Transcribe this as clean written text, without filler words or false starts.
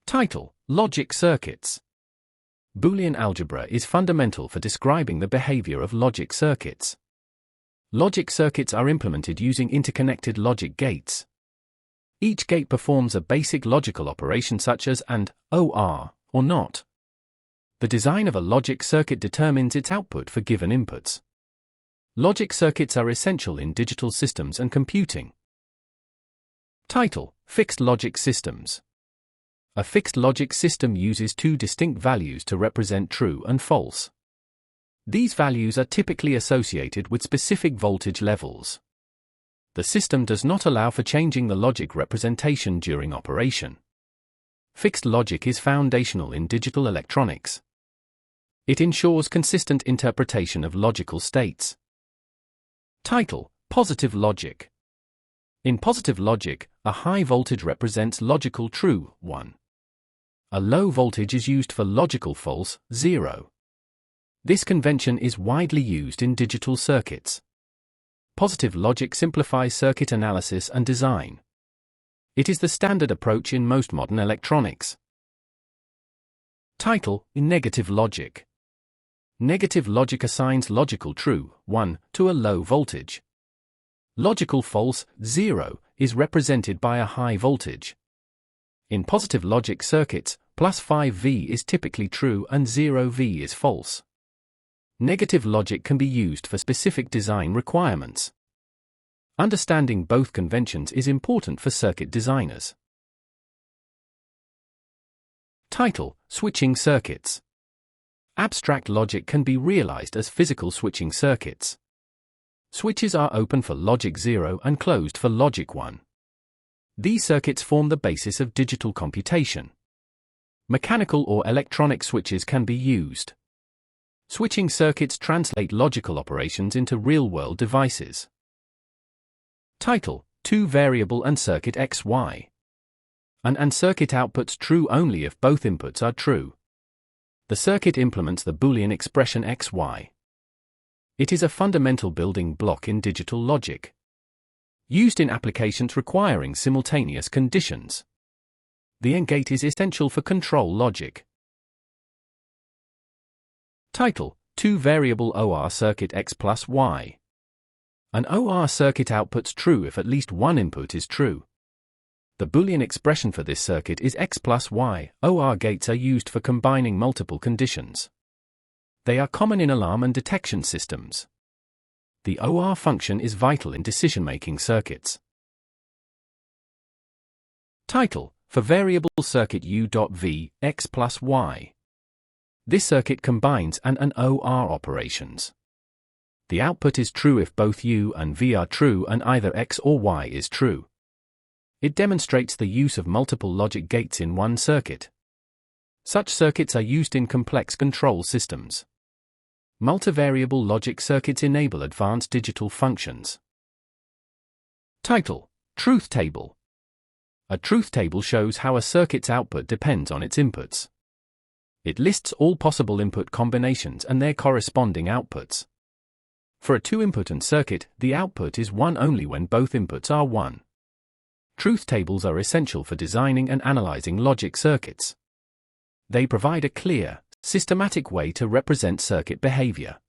Title: Logic circuits. Boolean algebra is fundamental for describing the behavior of logic circuits. Logic circuits are implemented using interconnected logic gates. Each gate performs a basic logical operation such as AND, OR, or NOT. The design of a logic circuit determines its output for given inputs. Logic circuits are essential in digital systems and computing. Title: Fixed logic systems. A fixed logic system uses two distinct values to represent true and false. These values are typically associated with specific voltage levels. The system does not allow for changing the logic representation during operation. Fixed logic is foundational in digital electronics. It ensures consistent interpretation of logical states. Title: Positive logic. In positive logic, a high voltage represents logical true, 1. A low voltage is used for logical false, 0. This convention is widely used in digital circuits. Positive logic simplifies circuit analysis and design. It is the standard approach in most modern electronics. Title: Negative logic. Negative logic assigns logical true, 1, to a low voltage. Logical false, 0, is represented by a high voltage. In positive logic circuits, plus 5V is typically true and 0V is false. Negative logic can be used for specific design requirements. Understanding both conventions is important for circuit designers. Title: Switching circuits. Abstract logic can be realized as physical switching circuits. Switches are open for logic 0 and closed for logic 1. These circuits form the basis of digital computation. Mechanical or electronic switches can be used. Switching circuits translate logical operations into real-world devices. Title: Two-variable AND circuit XY. An AND circuit outputs true only if both inputs are true. The circuit implements the Boolean expression XY. It is a fundamental building block in digital logic. Used in applications requiring simultaneous conditions. The AND gate is essential for control logic. Title: Two-variable OR circuit X plus Y. An OR circuit outputs true if at least one input is true. The Boolean expression for this circuit is X plus Y. OR gates are used for combining multiple conditions. They are common in alarm and detection systems. The OR function is vital in decision-making circuits. Title: For variable circuit U.V, X plus Y. This circuit combines AND and OR operations. The output is true if both U and V are true and either X or Y is true. It demonstrates the use of multiple logic gates in one circuit. Such circuits are used in complex control systems. Multivariable logic circuits enable advanced digital functions. Title: Truth table. A truth table shows how a circuit's output depends on its inputs. It lists all possible input combinations and their corresponding outputs. For a two-input AND circuit, the output is 1 only when both inputs are 1. Truth tables are essential for designing and analyzing logic circuits. They provide a clear, systematic way to represent circuit behavior.